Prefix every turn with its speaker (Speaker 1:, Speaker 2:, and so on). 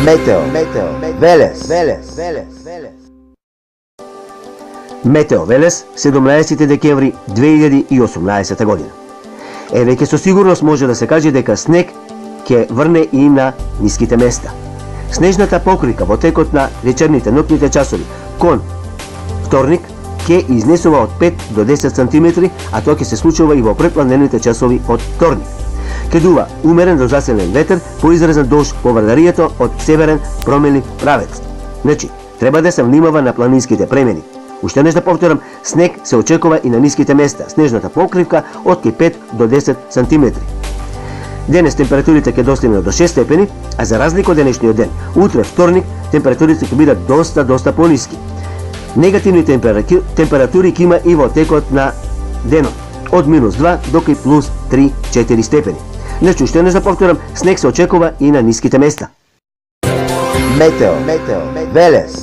Speaker 1: Meteo Велес. Метео Велес, 17 декември 2018 година. Веќе со сигурност може да се каже дека снег ќе врне и на ниските места. Снежната покривка во текот на вечерните ноќните часови кон вторник ќе изнесува од 5 до 10 см, а тоа ќе се случува и во препланените часови од вторник. Ќе дува умерен до засилен ветер, поизразен дожд по врдарието од северен променлив правец. Значи, треба да се внимава на планинските премени. Уште нешто да повторам, снег се очекува и на ниските места. Снежната покривка од 5 до 10 см. Денес температурите ќе достигнат до 6 степени, а за разлика од денешниот ден, утре вторник температурите ќе бидат доста пониски. Негативни температури ќе има и во текот на денот, од -2 до +3-4 степени. Значи, уште нешто да повторам, снег се очекува и на ниските места. Метео Велес.